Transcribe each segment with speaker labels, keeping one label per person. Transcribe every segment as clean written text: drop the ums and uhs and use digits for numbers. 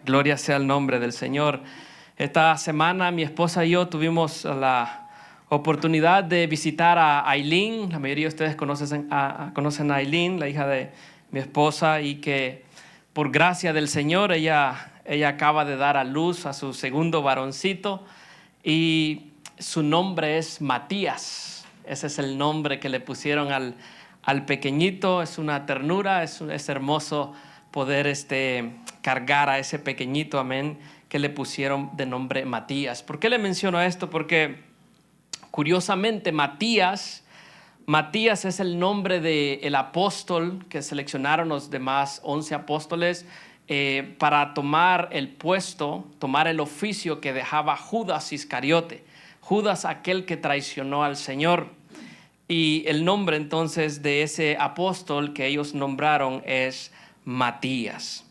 Speaker 1: Gloria sea el nombre del Señor. Esta semana mi esposa y yo tuvimos la oportunidad de visitar a Aileen. La mayoría de ustedes conocen a Aileen, la hija de mi esposa, y que por gracia del Señor ella acaba de dar a luz a su segundo varoncito y su nombre es Matías. Ese es el nombre que le pusieron al pequeñito. Es una ternura, es hermoso poder cargar a ese pequeñito, amén, que le pusieron de nombre Matías. ¿Por qué le menciono esto? Porque curiosamente Matías es el nombre del apóstol que seleccionaron los demás 11 apóstoles para tomar el puesto, tomar el oficio que dejaba Judas Iscariote. Judas, aquel que traicionó al Señor. Y el nombre entonces de ese apóstol que ellos nombraron es Matías.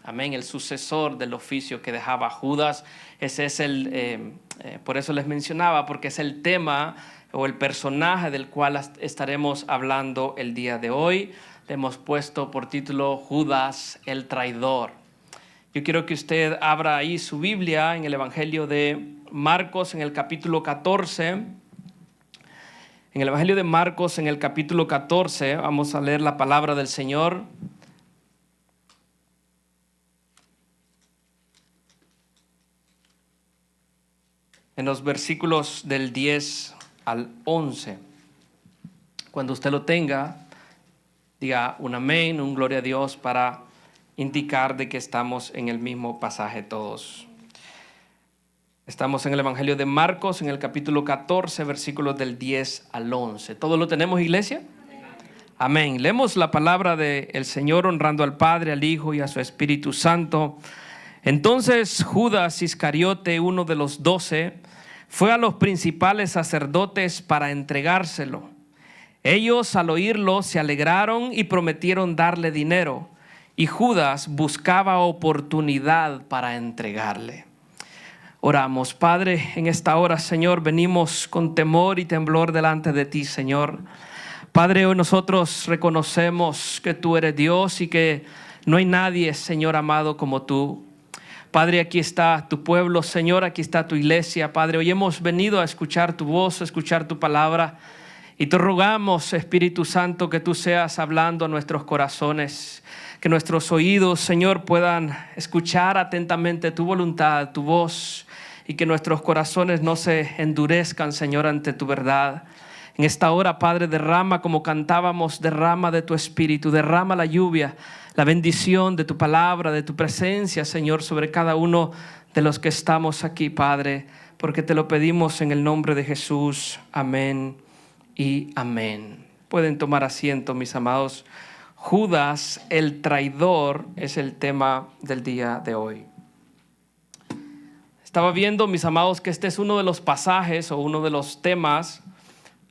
Speaker 1: Amén, el sucesor del oficio que dejaba Judas. Ese es por eso les mencionaba, porque es el tema o el personaje del cual estaremos hablando el día de hoy. Le hemos puesto por título Judas el traidor. Yo quiero que usted abra ahí su Biblia en el Evangelio de Marcos, en el capítulo 14. En el Evangelio de Marcos, en el capítulo 14, vamos a leer la palabra del Señor. En los versículos del 10 al 11. Cuando usted lo tenga, diga un amén, un gloria a Dios, para indicar de que estamos en el mismo pasaje todos. Estamos en el Evangelio de Marcos, en el capítulo 14, versículos del 10 al 11. ¿Todos lo tenemos, iglesia? Amén. Leemos la palabra del Señor honrando al Padre, al Hijo y a su Espíritu Santo. Entonces Judas Iscariote, uno de los 12, fue a los principales sacerdotes para entregárselo. Ellos al oírlo se alegraron y prometieron darle dinero, y Judas buscaba oportunidad para entregarle. Oramos. Padre, en esta hora, Señor, venimos con temor y temblor delante de ti, Señor. Padre, hoy nosotros reconocemos que tú eres Dios y que no hay nadie, Señor amado, como tú. Padre, aquí está tu pueblo, Señor, aquí está tu iglesia. Padre, hoy hemos venido a escuchar tu voz, a escuchar tu palabra. Y te rogamos, Espíritu Santo, que tú seas hablando a nuestros corazones, que nuestros oídos, Señor, puedan escuchar atentamente tu voluntad, tu voz, y que nuestros corazones no se endurezcan, Señor, ante tu verdad. En esta hora, Padre, derrama, como cantábamos, derrama de tu Espíritu, derrama la lluvia, la bendición de tu palabra, de tu presencia, Señor, sobre cada uno de los que estamos aquí, Padre, porque te lo pedimos en el nombre de Jesús. Amén y amén. Pueden tomar asiento, mis amados. Judas el traidor es el tema del día de hoy. Estaba viendo, mis amados, que este es uno de los pasajes o uno de los temas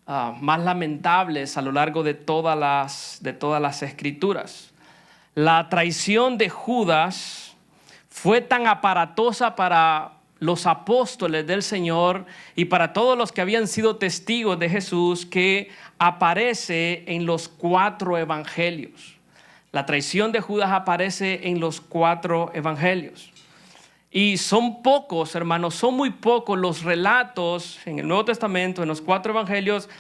Speaker 1: más lamentables a lo largo de todas las escrituras. La traición de Judas fue tan aparatosa para los apóstoles del Señor y para todos los que habían sido testigos de Jesús, que aparece en los 4 evangelios. La traición de Judas aparece en los 4 evangelios. Y son pocos, hermanos, son muy pocos los relatos en el Nuevo Testamento, en los 4 evangelios,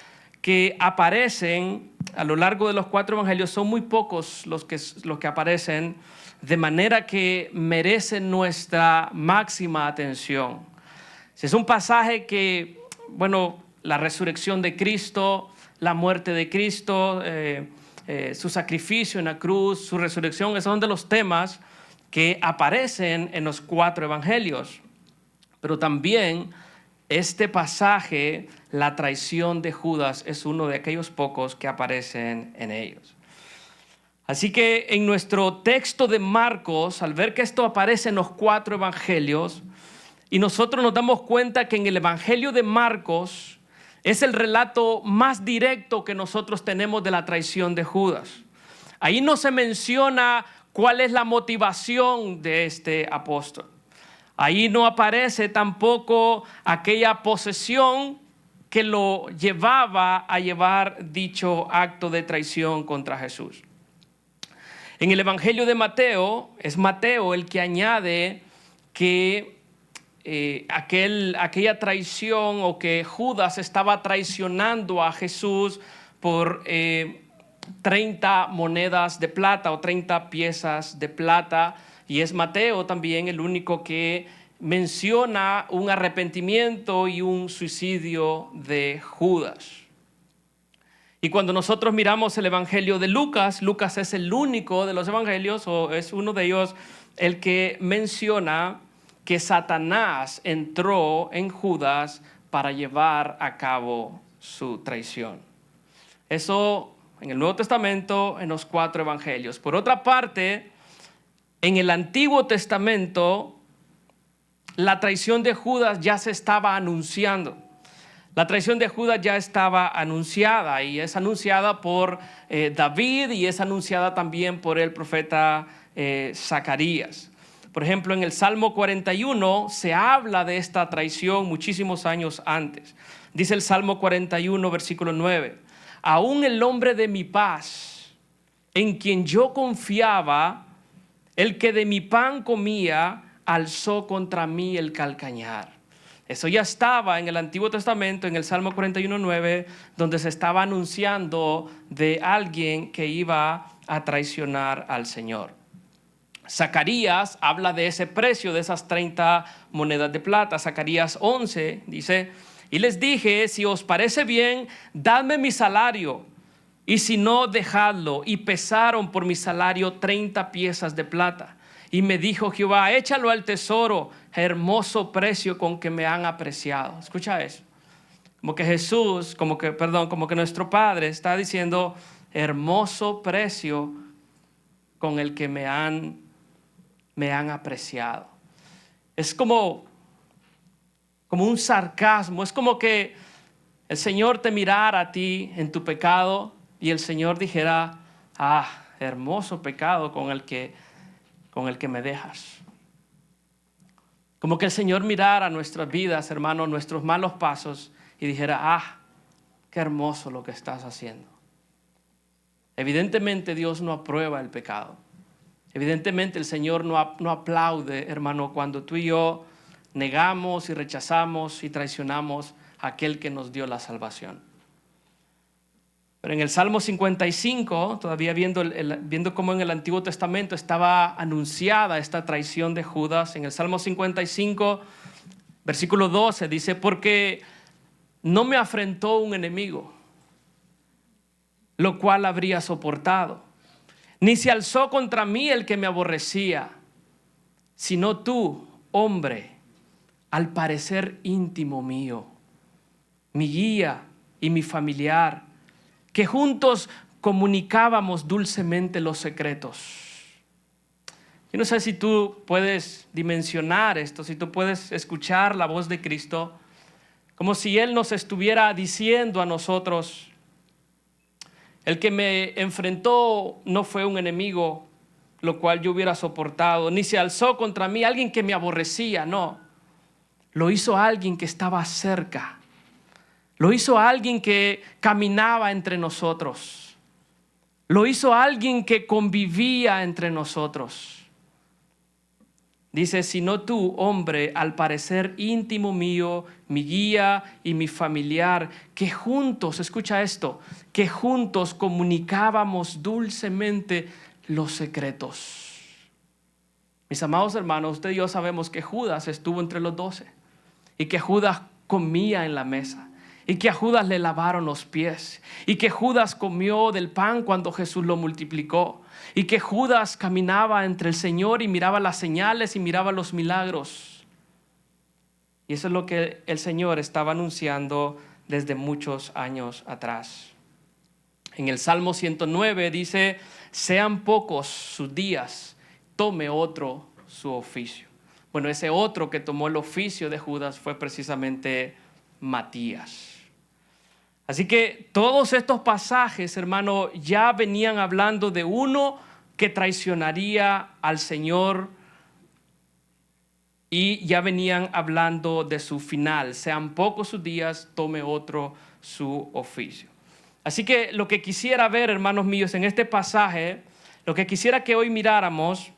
Speaker 1: que aparecen a lo largo de los 4 evangelios. Son muy pocos los que aparecen, de manera que merecen nuestra máxima atención. Es un pasaje que, bueno, la resurrección de Cristo, la muerte de Cristo, su sacrificio en la cruz, su resurrección, esos son de los temas que aparecen en los 4 evangelios. Pero también este pasaje, la traición de Judas, es uno de aquellos pocos que aparecen en ellos. Así que en nuestro texto de Marcos, al ver que esto aparece en los 4 evangelios, y nosotros nos damos cuenta que en el Evangelio de Marcos es el relato más directo que nosotros tenemos de la traición de Judas. Ahí no se menciona cuál es la motivación de este apóstol. Ahí no aparece tampoco aquella posesión que lo llevaba a llevar dicho acto de traición contra Jesús. En el Evangelio de Mateo, es Mateo el que añade que aquella traición, o que Judas estaba traicionando a Jesús por 30 monedas de plata o 30 piezas de plata. Y es Mateo también el único que menciona un arrepentimiento y un suicidio de Judas. Y cuando nosotros miramos el Evangelio de Lucas, Lucas es el único de los evangelios, o es uno de ellos, el que menciona que Satanás entró en Judas para llevar a cabo su traición. Eso en el Nuevo Testamento, en los 4 evangelios. Por otra parte, en el Antiguo Testamento, la traición de Judas ya se estaba anunciando. La traición de Judas ya estaba anunciada, y es anunciada por David, y es anunciada también por el profeta Zacarías. Por ejemplo, en el Salmo 41 se habla de esta traición muchísimos años antes. Dice el Salmo 41, versículo 9: aún el hombre de mi paz, en quien yo confiaba, el que de mi pan comía, alzó contra mí el calcañar. Eso ya estaba en el Antiguo Testamento, en el Salmo 41:9, donde se estaba anunciando de alguien que iba a traicionar al Señor. Zacarías habla de ese precio, de esas 30 monedas de plata. Zacarías 11 dice: y les dije, si os parece bien, dadme mi salario, y si no, dejadlo. Y pesaron por mi salario 30 piezas de plata. Y me dijo Jehová: échalo al tesoro, hermoso precio con que me han apreciado. Escucha eso. Como que nuestro Padre está diciendo: hermoso precio con el que me han apreciado. Es como un sarcasmo. Es como que el Señor te mirara a ti en tu pecado y el Señor dijera: hermoso pecado con el que me dejas. Como que el Señor mirara nuestras vidas, hermanos, nuestros malos pasos, y dijera: qué hermoso lo que estás haciendo. Evidentemente Dios no aprueba el pecado. Evidentemente el Señor no aplaude, hermano, cuando tú y yo negamos y rechazamos y traicionamos a aquel que nos dio la salvación. Pero en el Salmo 55, todavía viendo cómo en el Antiguo Testamento estaba anunciada esta traición de Judas, en el Salmo 55, versículo 12, dice: porque no me afrentó un enemigo, lo cual habría soportado, ni se alzó contra mí el que me aborrecía, sino tú, hombre, al parecer íntimo mío, mi guía y mi familiar, que juntos comunicábamos dulcemente los secretos. Yo no sé si tú puedes dimensionar esto, si tú puedes escuchar la voz de Cristo, como si Él nos estuviera diciendo a nosotros: el que me enfrentó no fue un enemigo, lo cual yo hubiera soportado, ni se alzó contra mí alguien que me aborrecía, no. Lo hizo alguien que estaba cerca. Lo hizo alguien que caminaba entre nosotros. Lo hizo alguien que convivía entre nosotros. Dice: sino tú, hombre, al parecer íntimo mío, mi guía y mi familiar, que juntos, escucha esto, que juntos comunicábamos dulcemente los secretos. Mis amados hermanos, usted y yo sabemos que Judas estuvo entre los 12 y que Judas comía en la mesa, y que a Judas le lavaron los pies, y que Judas comió del pan cuando Jesús lo multiplicó, y que Judas caminaba entre el Señor y miraba las señales y miraba los milagros. Y eso es lo que el Señor estaba anunciando desde muchos años atrás. En el Salmo 109 dice: sean pocos sus días, tome otro su oficio. Bueno, ese otro que tomó el oficio de Judas fue precisamente Matías. Así que todos estos pasajes, hermano, ya venían hablando de uno que traicionaría al Señor, y ya venían hablando de su final. Sean pocos sus días, tome otro su oficio. Así que lo que quisiera ver, hermanos míos, en este pasaje, Lo que quisiera que hoy miráramos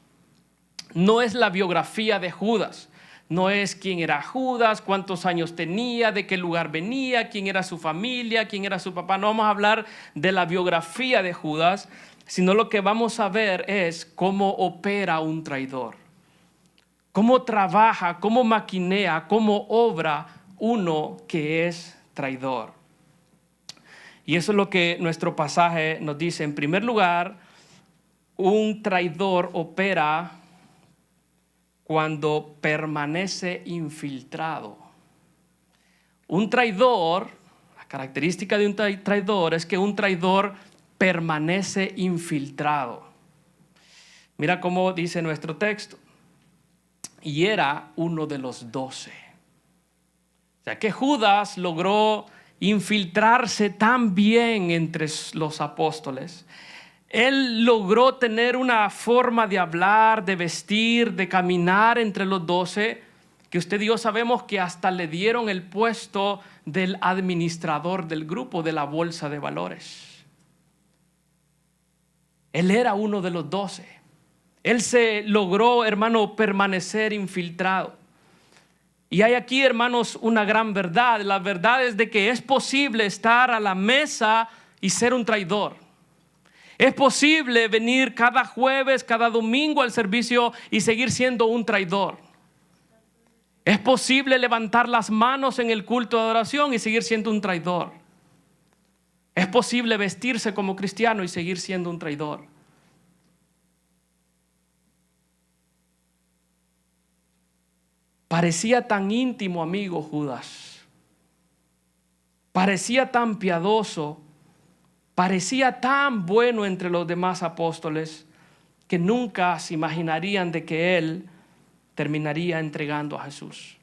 Speaker 1: no es la biografía de Judas. No es quién era Judas, cuántos años tenía, de qué lugar venía, quién era su familia, quién era su papá. No vamos a hablar de la biografía de Judas, sino lo que vamos a ver es cómo opera un traidor. Cómo trabaja, cómo maquinea, cómo obra uno que es traidor. Y eso es lo que nuestro pasaje nos dice. En primer lugar, un traidor opera cuando permanece infiltrado. Un traidor, la característica de un traidor es que un traidor permanece infiltrado. Mira cómo dice nuestro texto. Y era uno de los 12. O sea que Judas logró infiltrarse tan bien entre los apóstoles. Él logró tener una forma de hablar, de vestir, de caminar entre los 12, que usted y yo sabemos que hasta le dieron el puesto del administrador del grupo, de la bolsa de valores. Él era uno de los 12. Él se logró, hermano, permanecer infiltrado. Y hay aquí, hermanos, una gran verdad. La verdad es de que es posible estar a la mesa y ser un traidor. Es posible venir cada jueves, cada domingo al servicio y seguir siendo un traidor. Es posible levantar las manos en el culto de adoración y seguir siendo un traidor. Es posible vestirse como cristiano y seguir siendo un traidor. Parecía tan íntimo, amigo Judas. Parecía tan piadoso. Parecía tan bueno entre los demás apóstoles que nunca se imaginarían de que él terminaría entregando a Jesús.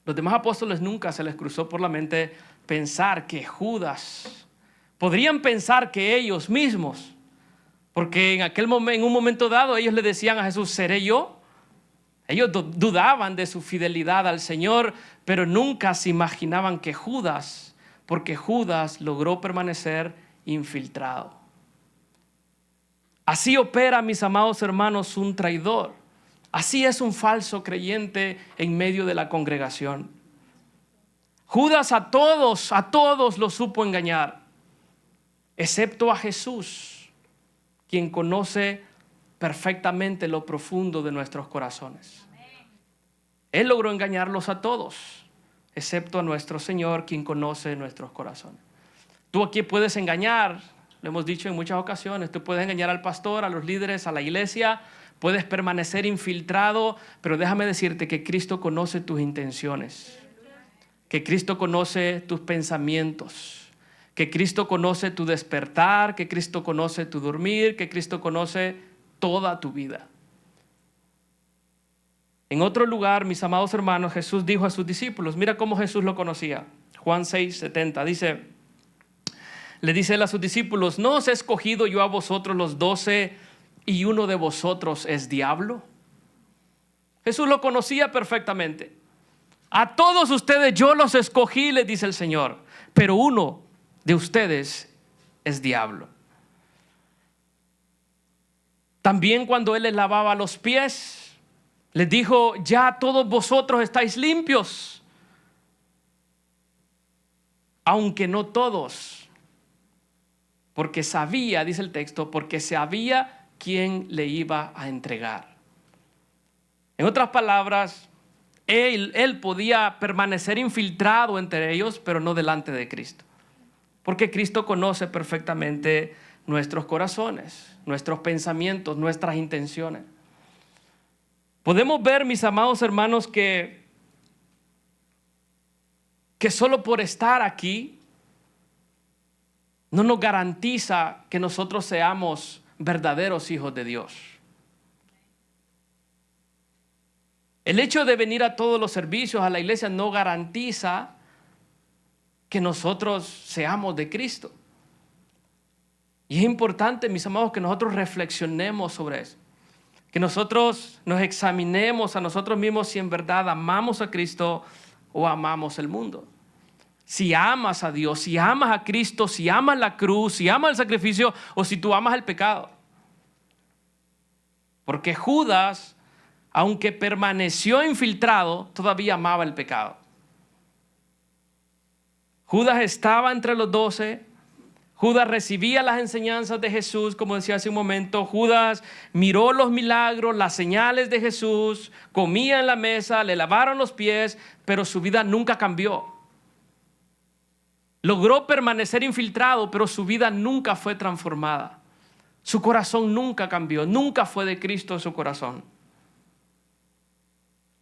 Speaker 1: Los demás apóstoles nunca se les cruzó por la mente pensar que Judas, podrían pensar que ellos mismos, porque en un momento dado ellos le decían a Jesús, ¿seré yo? Ellos dudaban de su fidelidad al Señor, pero nunca se imaginaban que Judas, porque Judas logró permanecer infiltrado. Así opera, mis amados hermanos, un traidor. Así es un falso creyente en medio de la congregación. Judas a todos los supo engañar, excepto a Jesús, quien conoce perfectamente lo profundo de nuestros corazones. Él logró engañarlos a todos, excepto a nuestro Señor, quien conoce nuestros corazones. Tú aquí puedes engañar, lo hemos dicho en muchas ocasiones, tú puedes engañar al pastor, a los líderes, a la iglesia, puedes permanecer infiltrado, pero déjame decirte que Cristo conoce tus intenciones, que Cristo conoce tus pensamientos, que Cristo conoce tu despertar, que Cristo conoce tu dormir, que Cristo conoce toda tu vida. En otro lugar, mis amados hermanos, Jesús dijo a sus discípulos, mira cómo Jesús lo conocía. Juan 6:70 le dice él a sus discípulos, ¿no os he escogido yo a vosotros los 12 y uno de vosotros es diablo? Jesús lo conocía perfectamente. A todos ustedes yo los escogí, les dice el Señor, pero uno de ustedes es diablo. También cuando él les lavaba los pies, les dijo, ya todos vosotros estáis limpios, aunque no todos. Porque sabía, dice el texto, porque sabía quién le iba a entregar. En otras palabras, él podía permanecer infiltrado entre ellos, pero no delante de Cristo. Porque Cristo conoce perfectamente nuestros corazones, nuestros pensamientos, nuestras intenciones. Podemos ver, mis amados hermanos, que solo por estar aquí no nos garantiza que nosotros seamos verdaderos hijos de Dios. El hecho de venir a todos los servicios, a la iglesia, no garantiza que nosotros seamos de Cristo. Y es importante, mis amados, que nosotros reflexionemos sobre eso. Que nosotros nos examinemos a nosotros mismos si en verdad amamos a Cristo o amamos el mundo. Si amas a Dios, si amas a Cristo, si amas la cruz, si amas el sacrificio o si tú amas el pecado. Porque Judas, aunque permaneció infiltrado, todavía amaba el pecado. Judas estaba entre los 12. Judas recibía las enseñanzas de Jesús, como decía hace un momento. Judas miró los milagros, las señales de Jesús, comía en la mesa, le lavaron los pies, pero su vida nunca cambió. Logró permanecer infiltrado, pero su vida nunca fue transformada. Su corazón nunca cambió, nunca fue de Cristo su corazón.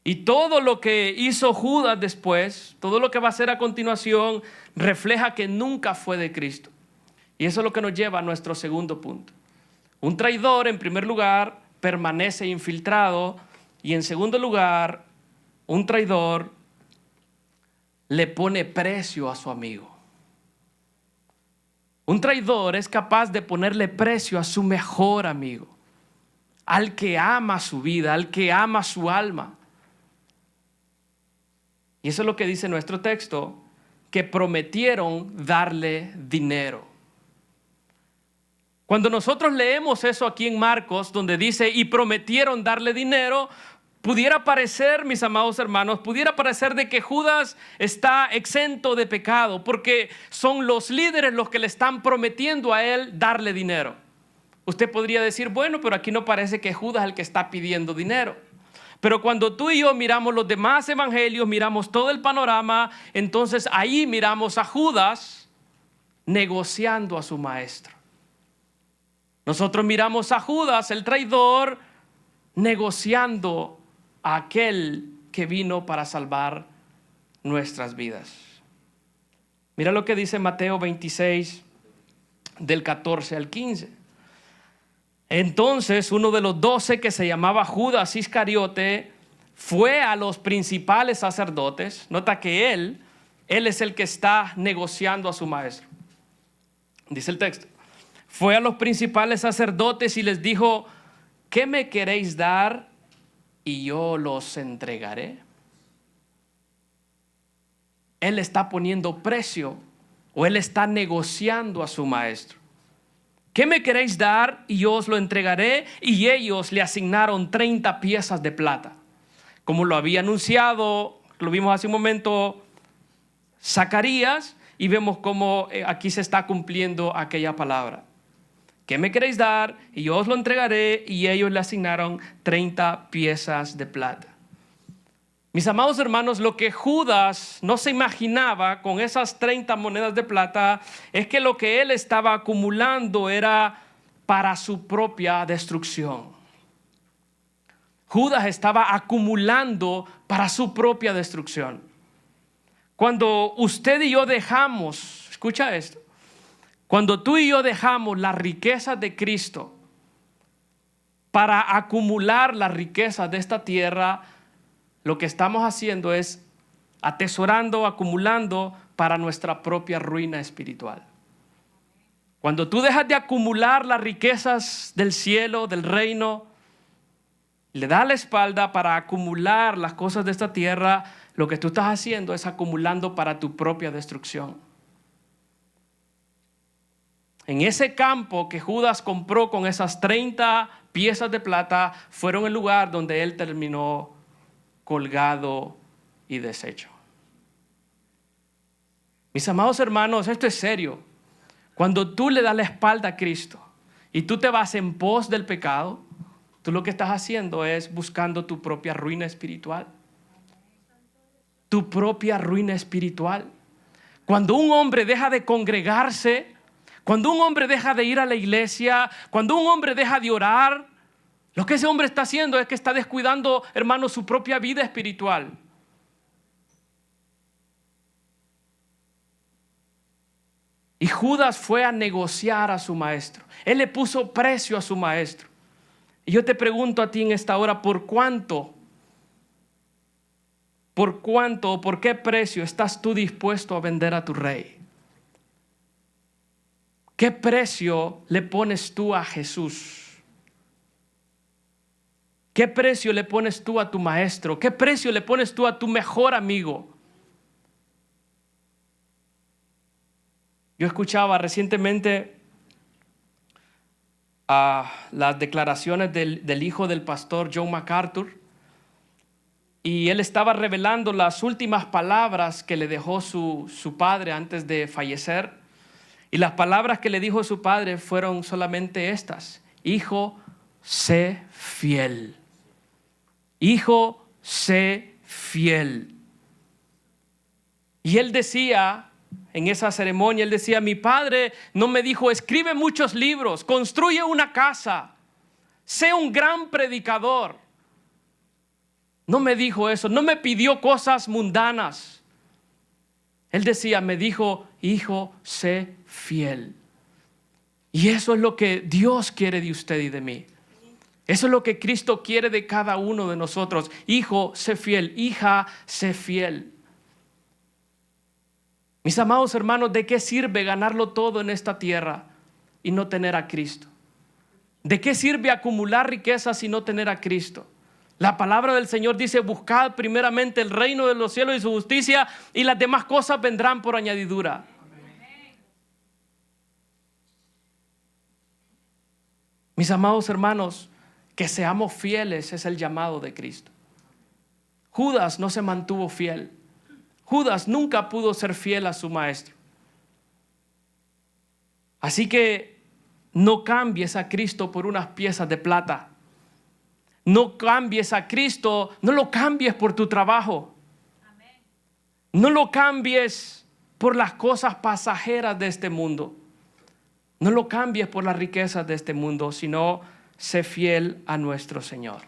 Speaker 1: Y todo lo que hizo Judas después, todo lo que va a hacer a continuación, refleja que nunca fue de Cristo. Y eso es lo que nos lleva a nuestro segundo punto. Un traidor, en primer lugar, permanece infiltrado. Y en segundo lugar, un traidor le pone precio a su amigo. Un traidor es capaz de ponerle precio a su mejor amigo, al que ama su vida, al que ama su alma. Y eso es lo que dice nuestro texto, que prometieron darle dinero. Cuando nosotros leemos eso aquí en Marcos, donde dice, y prometieron darle dinero, pudiera parecer, mis amados hermanos, pudiera parecer de que Judas está exento de pecado, porque son los líderes los que le están prometiendo a él darle dinero. Usted podría decir, bueno, pero aquí no parece que Judas es el que está pidiendo dinero. Pero cuando tú y yo miramos los demás evangelios, miramos todo el panorama, entonces ahí miramos a Judas negociando a su maestro. Nosotros miramos a Judas, el traidor, negociando a aquel que vino para salvar nuestras vidas. Mira lo que dice Mateo 26, del 14 al 15. Entonces uno de los 12, que se llamaba Judas Iscariote, fue a los principales sacerdotes. Nota que él es el que está negociando a su maestro. Dice el texto. Fue a los principales sacerdotes y les dijo, ¿qué me queréis dar y yo los entregaré? Él está poniendo precio, o él está negociando a su maestro. ¿Qué me queréis dar y yo os lo entregaré? Y ellos le asignaron 30 piezas de plata. Como lo había anunciado, lo vimos hace un momento, Zacarías, y vemos cómo aquí se está cumpliendo aquella palabra. ¿Qué me queréis dar? Y yo os lo entregaré. Y ellos le asignaron 30 piezas de plata. Mis amados hermanos, lo que Judas no se imaginaba con esas 30 monedas de plata es que lo que él estaba acumulando era para su propia destrucción. Judas estaba acumulando para su propia destrucción. Cuando usted y yo dejamos, escucha esto, cuando tú y yo dejamos las riquezas de Cristo para acumular las riquezas de esta tierra, lo que estamos haciendo es atesorando, acumulando para nuestra propia ruina espiritual. Cuando tú dejas de acumular las riquezas del cielo, del reino, le das la espalda para acumular las cosas de esta tierra, lo que tú estás haciendo es acumulando para tu propia destrucción. En ese campo que Judas compró con esas 30 piezas de plata, fueron el lugar donde él terminó colgado y deshecho. Mis amados hermanos, esto es serio. Cuando tú le das la espalda a Cristo y tú te vas en pos del pecado, tú lo que estás haciendo es buscando tu propia ruina espiritual. Tu propia ruina espiritual. Cuando un hombre deja de congregarse, cuando un hombre deja de ir a la iglesia, cuando un hombre deja de orar, lo que ese hombre está haciendo es que está descuidando, hermano, su propia vida espiritual. Y Judas fue a negociar a su maestro. Él le puso precio a su maestro. Y yo te pregunto a ti en esta hora, ¿por cuánto o por qué precio estás tú dispuesto a vender a tu rey? ¿Qué precio le pones tú a Jesús? ¿Qué precio le pones tú a tu maestro? ¿Qué precio le pones tú a tu mejor amigo? Yo escuchaba recientemente las declaraciones del hijo del pastor John MacArthur, y él estaba revelando las últimas palabras que le dejó su padre antes de fallecer. Y las palabras que le dijo su padre fueron solamente estas: hijo, sé fiel. Hijo, sé fiel. Y él decía, en esa ceremonia, él decía: mi padre no me dijo, escribe muchos libros, construye una casa, sé un gran predicador. No me dijo eso, no me pidió cosas mundanas. Él decía, me dijo, hijo, sé fiel. Y eso es lo que Dios quiere de usted y de mí. Eso es lo que Cristo quiere de cada uno de nosotros. Hijo, sé fiel. Hija, sé fiel. Mis amados hermanos, ¿de qué sirve ganarlo todo en esta tierra y no tener a Cristo? ¿De qué sirve acumular riquezas y no tener a Cristo? La palabra del Señor dice: buscad primeramente el reino de los cielos y su justicia, y las demás cosas vendrán por añadidura. Mis amados hermanos, que seamos fieles es el llamado de Cristo. Judas no se mantuvo fiel. Judas nunca pudo ser fiel a su maestro. Así que no cambies a Cristo por unas piezas de plata. No cambies a Cristo, no lo cambies por tu trabajo. No lo cambies por las cosas pasajeras de este mundo. No lo cambies por las riquezas de este mundo, sino sé fiel a nuestro Señor.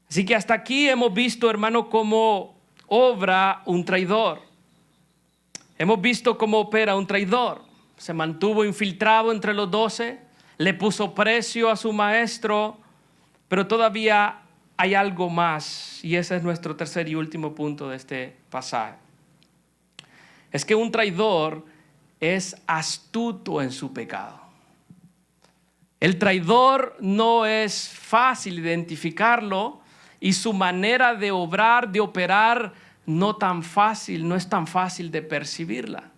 Speaker 1: Así que hasta aquí hemos visto, hermano, cómo obra un traidor. Hemos visto cómo opera un traidor. Se mantuvo infiltrado entre los 12, le puso precio a su maestro, pero todavía hay algo más, y ese es nuestro tercer y último punto de este pasaje. Es que un traidor es astuto en su pecado. El traidor no es fácil identificarlo, y su manera de obrar, de operar, no es tan fácil de percibirla.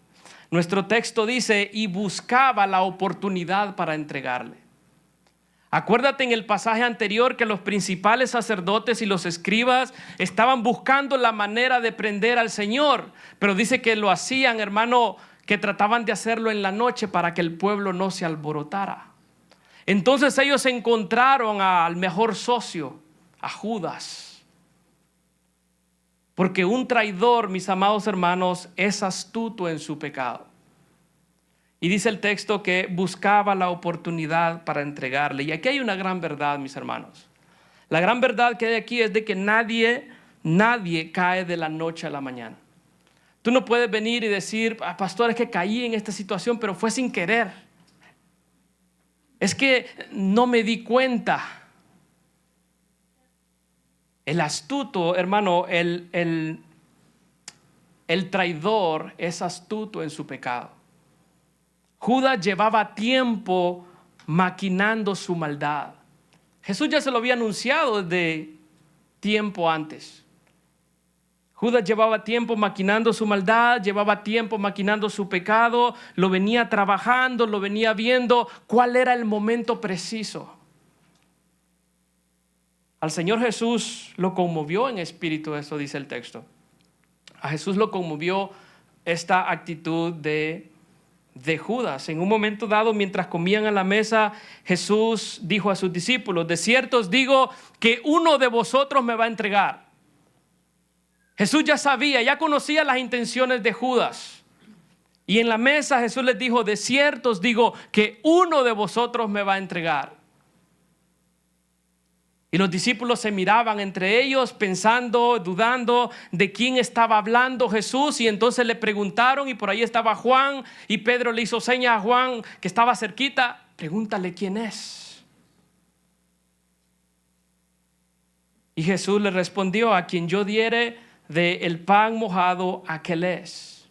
Speaker 1: Nuestro texto dice: y buscaba la oportunidad para entregarle. Acuérdate en el pasaje anterior que los principales sacerdotes y los escribas estaban buscando la manera de prender al Señor, pero dice que lo hacían, hermano, que trataban de hacerlo en la noche para que el pueblo no se alborotara. Entonces ellos encontraron al mejor socio, a Judas. Porque un traidor, mis amados hermanos, es astuto en su pecado. Y dice el texto que buscaba la oportunidad para entregarle. Y aquí hay una gran verdad, mis hermanos. La gran verdad que hay aquí es de que nadie cae de la noche a la mañana. Tú no puedes venir y decir: pastor, es que caí en esta situación, pero fue sin querer. Es que no me di cuenta. El astuto, hermano, el traidor es astuto en su pecado. Judas llevaba tiempo maquinando su maldad. Jesús ya se lo había anunciado desde tiempo antes. Judas llevaba tiempo maquinando su maldad, llevaba tiempo maquinando su pecado, lo venía trabajando, lo venía viendo. ¿Cuál era el momento preciso? Al Señor Jesús lo conmovió en espíritu, eso dice el texto. A Jesús lo conmovió esta actitud de Judas. En un momento dado, mientras comían a la mesa, Jesús dijo a sus discípulos: de cierto os digo que uno de vosotros me va a entregar. Jesús ya sabía, ya conocía las intenciones de Judas. Y en la mesa Jesús les dijo: de cierto os digo que uno de vosotros me va a entregar. Y los discípulos se miraban entre ellos, pensando, dudando de quién estaba hablando Jesús. Y entonces le preguntaron, y por ahí estaba Juan, y Pedro le hizo seña a Juan, que estaba cerquita: pregúntale quién es. Y Jesús le respondió: a quien yo diere del pan mojado, aquel es.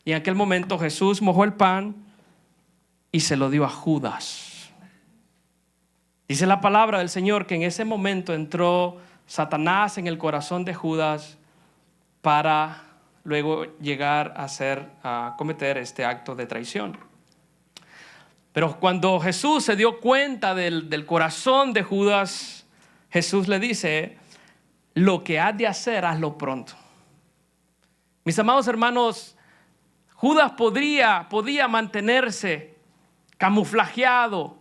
Speaker 1: Y en aquel momento Jesús mojó el pan y se lo dio a Judas. Dice la palabra del Señor que en ese momento entró Satanás en el corazón de Judas para luego llegar a cometer este acto de traición. Pero cuando Jesús se dio cuenta del corazón de Judas, Jesús le dice: lo que has de hacer, hazlo pronto. Mis amados hermanos, Judas podía mantenerse camuflajeado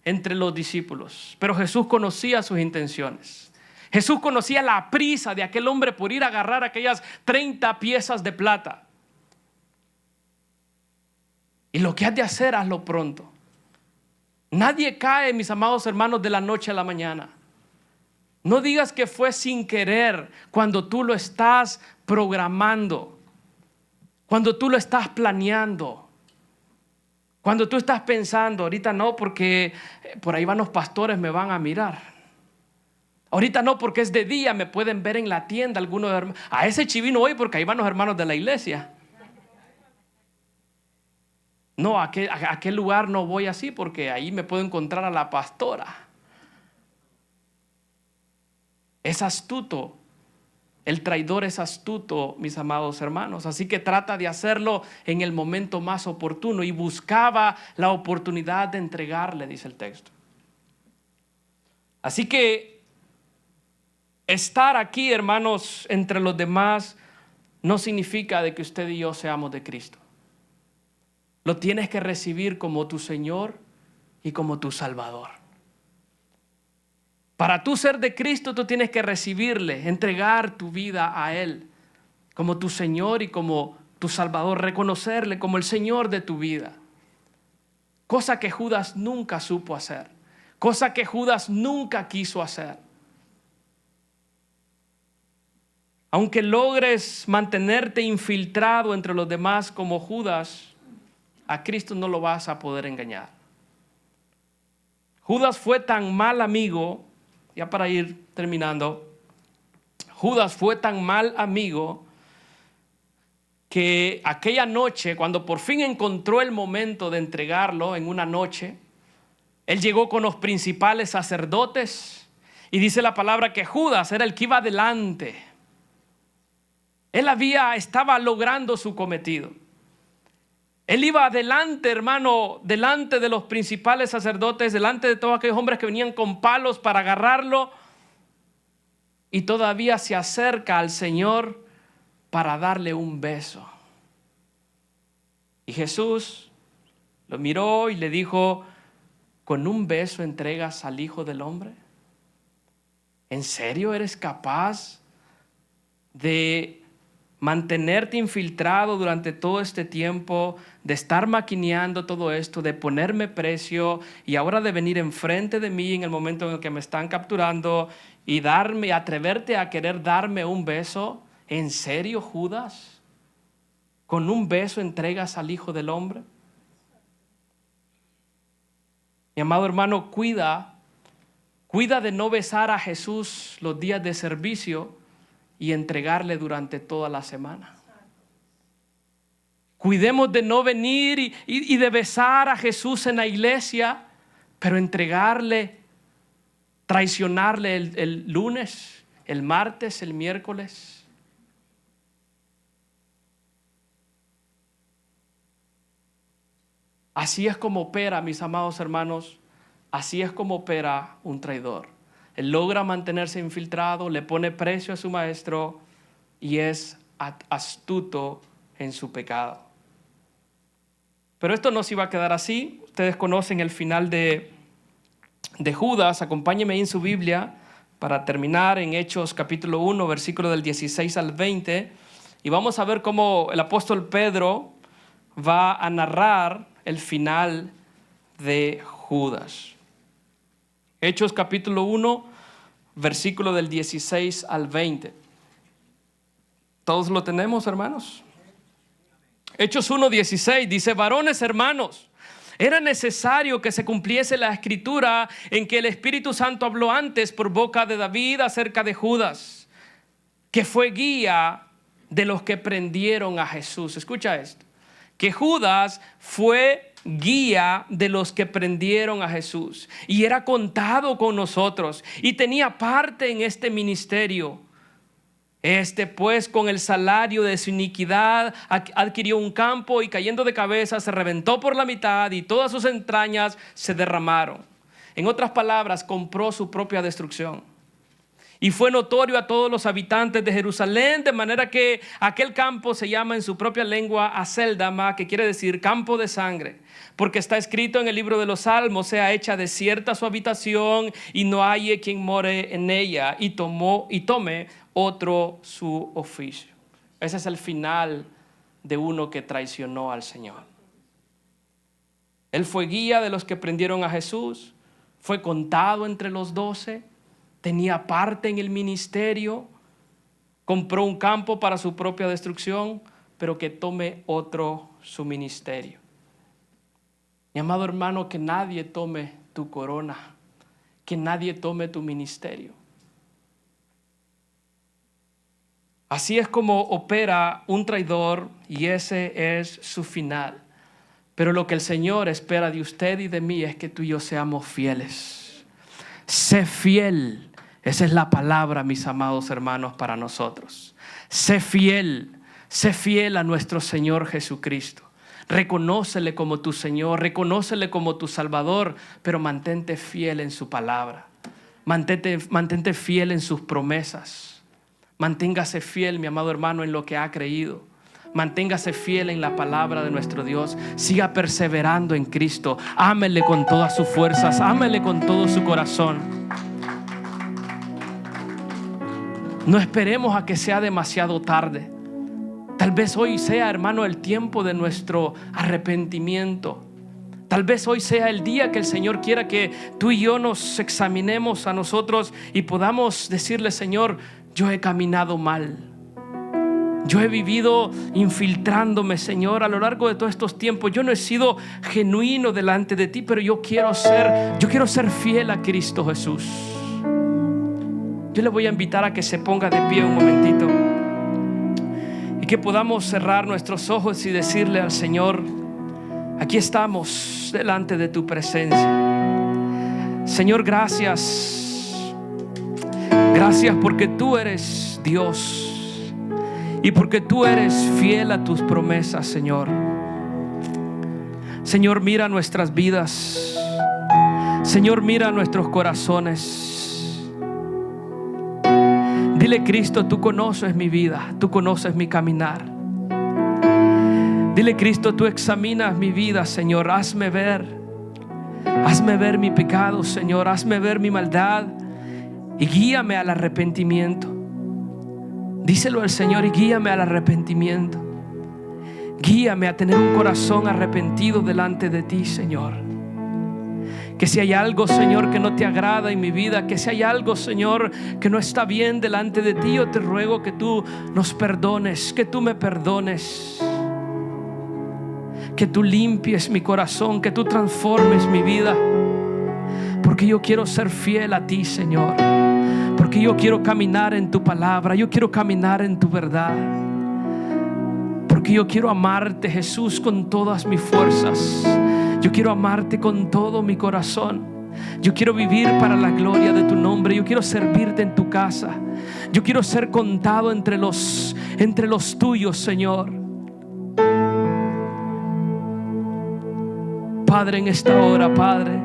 Speaker 1: entre los discípulos, pero Jesús conocía sus intenciones. Jesús conocía la prisa de aquel hombre por ir a agarrar aquellas 30 piezas de plata. Y lo que has de hacer, hazlo pronto. Nadie cae, mis amados hermanos, de la noche a la mañana. No digas que fue sin querer cuando tú lo estás programando, cuando tú lo estás planeando, cuando tú estás pensando: ahorita no, porque por ahí van los pastores, me van a mirar. Ahorita no, porque es de día, me pueden ver en la tienda algunos hermanos. A ese chivino hoy, porque ahí van los hermanos de la iglesia. No, a aquel lugar no voy así, porque ahí me puedo encontrar a la pastora. Es astuto. El traidor es astuto, mis amados hermanos. Así que trata de hacerlo en el momento más oportuno. Y buscaba la oportunidad de entregarle, dice el texto. Así que estar aquí, hermanos, entre los demás no significa de que usted y yo seamos de Cristo. Lo tienes que recibir como tu Señor y como tu Salvador. Para tú ser de Cristo, tú tienes que recibirle, entregar tu vida a Él como tu Señor y como tu Salvador, reconocerle como el Señor de tu vida. Cosa que Judas nunca supo hacer, cosa que Judas nunca quiso hacer. Aunque logres mantenerte infiltrado entre los demás como Judas, a Cristo no lo vas a poder engañar. Judas fue tan mal amigo, ya para ir terminando, Judas fue tan mal amigo que aquella noche, cuando por fin encontró el momento de entregarlo en una noche, él llegó con los principales sacerdotes y dice la palabra que Judas era el que iba adelante. Él estaba logrando su cometido. Él iba adelante, hermano, delante de los principales sacerdotes, delante de todos aquellos hombres que venían con palos para agarrarlo, y todavía se acerca al Señor para darle un beso. Y Jesús lo miró y le dijo: ¿con un beso entregas al Hijo del Hombre? ¿En serio eres capaz de mantenerte infiltrado durante todo este tiempo, de estar maquineando todo esto, de ponerme precio y ahora de venir enfrente de mí en el momento en el que me están capturando y atreverte a querer darme un beso? ¿En serio, Judas? ¿Con un beso entregas al Hijo del Hombre? Mi amado hermano, cuida de no besar a Jesús los días de servicio y entregarle durante toda la semana. Cuidemos de no venir y de besar a Jesús en la iglesia, pero entregarle, traicionarle el lunes, el martes, el miércoles. Así es como opera, mis amados hermanos, así es como opera un traidor. Él logra mantenerse infiltrado, le pone precio a su maestro y es astuto en su pecado. Pero esto no se iba a quedar así. Ustedes conocen el final de Judas. Acompáñenme en su Biblia para terminar en Hechos capítulo 1, versículo del 16 al 20. Y vamos a ver cómo el apóstol Pedro va a narrar el final de Judas. Hechos capítulo 1, versículo del 16 al 20. ¿Todos lo tenemos, hermanos? Hechos 1, 16 dice: varones hermanos, era necesario que se cumpliese la escritura en que el Espíritu Santo habló antes por boca de David acerca de Judas, que fue guía de los que prendieron a Jesús. Escucha esto, que Judas fue guía de los que prendieron a Jesús y era contado con nosotros y tenía parte en este ministerio. Este pues con el salario de su iniquidad adquirió un campo y cayendo de cabeza se reventó por la mitad y todas sus entrañas se derramaron. En otras palabras, compró su propia destrucción. Y fue notorio a todos los habitantes de Jerusalén, de manera que aquel campo se llama en su propia lengua Acéldama, que quiere decir campo de sangre. Porque está escrito en el libro de los Salmos: sea hecha desierta su habitación y no haya quien more en ella, y tome otro su oficio. Ese es el final de uno que traicionó al Señor. Él fue guía de los que prendieron a Jesús, fue contado entre los 12, tenía parte en el ministerio, compró un campo para su propia destrucción, pero que tome otro su ministerio. Mi amado hermano, que nadie tome tu corona, que nadie tome tu ministerio. Así es como opera un traidor y ese es su final. Pero lo que el Señor espera de usted y de mí es que tú y yo seamos fieles. Sé fiel. Esa es la palabra, mis amados hermanos, para nosotros. Sé fiel a nuestro Señor Jesucristo. Reconócele como tu Señor, reconócele como tu Salvador, pero mantente fiel en su palabra. Mantente fiel en sus promesas. Manténgase fiel, mi amado hermano, en lo que ha creído. Manténgase fiel en la palabra de nuestro Dios. Siga perseverando en Cristo. Ámele con todas sus fuerzas, ámele con todo su corazón. No esperemos a que sea demasiado tarde. Tal vez hoy sea, hermano, el tiempo de nuestro arrepentimiento. Tal vez hoy sea el día que el Señor quiera que tú y yo nos examinemos a nosotros y podamos decirle: Señor, yo he caminado mal. Yo he vivido infiltrándome, Señor, a lo largo de todos estos tiempos. Yo no he sido genuino delante de ti, pero yo quiero ser fiel a Cristo Jesús. Yo le voy a invitar a que se ponga de pie un momentito y que podamos cerrar nuestros ojos y decirle al Señor: aquí estamos delante de tu presencia. Señor, gracias. Gracias porque tú eres Dios y porque tú eres fiel a tus promesas, Señor. Señor, mira nuestras vidas. Señor, mira nuestros corazones. Dile: Cristo, tú conoces mi vida, tú conoces mi caminar. Dile: Cristo, tú examinas mi vida, Señor. Hazme ver mi pecado, Señor. Hazme ver mi maldad y guíame al arrepentimiento. Díselo al Señor: y guíame al arrepentimiento. Guíame a tener un corazón arrepentido delante de ti, Señor. Que si hay algo, Señor, que no te agrada en mi vida, que si hay algo, Señor, que no está bien delante de ti, yo te ruego que tú nos perdones, que tú me perdones, que tú limpies mi corazón, que tú transformes mi vida, porque yo quiero ser fiel a ti, Señor, porque yo quiero caminar en tu palabra, yo quiero caminar en tu verdad, porque yo quiero amarte, Jesús, con todas mis fuerzas. Yo quiero amarte con todo mi corazón. Yo quiero vivir para la gloria de tu nombre. Yo quiero servirte en tu casa. Yo quiero ser contado entre los tuyos, Señor. Padre, en esta hora, Padre,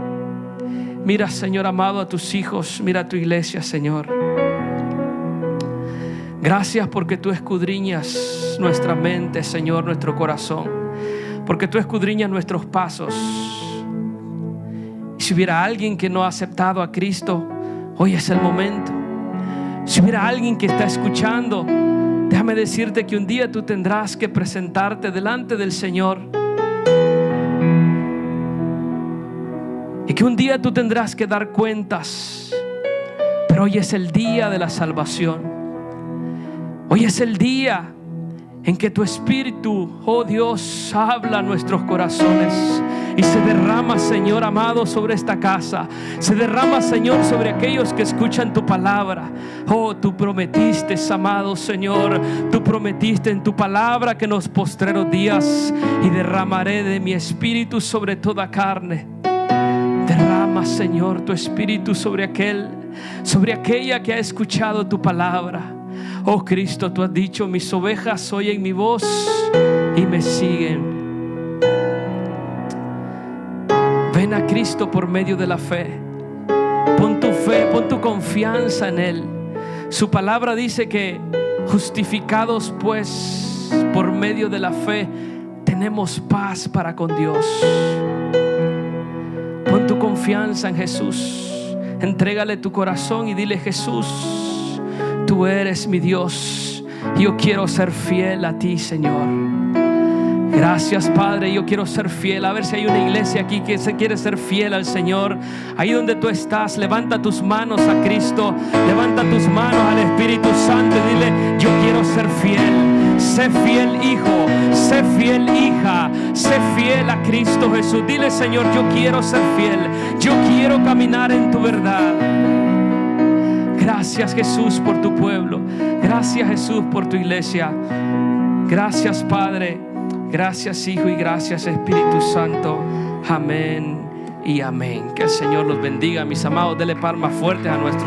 Speaker 1: mira, Señor amado, a tus hijos. Mira a tu iglesia, Señor. Gracias porque tú escudriñas nuestra mente, Señor, nuestro corazón. Porque tú escudriñas nuestros pasos. Y si hubiera alguien que no ha aceptado a Cristo, hoy es el momento. Si hubiera alguien que está escuchando, déjame decirte que un día tú tendrás que presentarte delante del Señor. Y que un día tú tendrás que dar cuentas. Pero hoy es el día de la salvación. Hoy es el día en que tu Espíritu, oh Dios, habla a nuestros corazones y se derrama, Señor amado, sobre esta casa. Se derrama, Señor, sobre aquellos que escuchan tu palabra. Oh, tú prometiste, amado Señor, tú prometiste en tu palabra que en los postreros días y derramaré de mi Espíritu sobre toda carne. Derrama, Señor, tu Espíritu sobre aquella que ha escuchado tu palabra. Oh Cristo, tú has dicho: mis ovejas oyen mi voz y me siguen. Ven a Cristo por medio de la fe. Pon tu fe, pon tu confianza en Él. Su palabra dice que justificados pues por medio de la fe tenemos paz para con Dios. Pon tu confianza en Jesús. Entrégale tu corazón y dile: Jesús, tú eres mi Dios. Yo quiero ser fiel a ti, Señor. Gracias, Padre, yo quiero ser fiel. A ver si hay una iglesia aquí que se quiere ser fiel al Señor. Ahí donde tú estás, levanta tus manos a Cristo, levanta tus manos al Espíritu Santo y dile: yo quiero ser fiel. Sé fiel, hijo, sé fiel, hija, sé fiel a Cristo Jesús. Dile: Señor, yo quiero ser fiel, yo quiero caminar en tu verdad. Gracias, Jesús, por tu pueblo. Gracias, Jesús, por tu iglesia. Gracias, Padre. Gracias, Hijo, y gracias, Espíritu Santo. Amén y amén. Que el Señor los bendiga, mis amados. Dele palmas fuertes a nuestro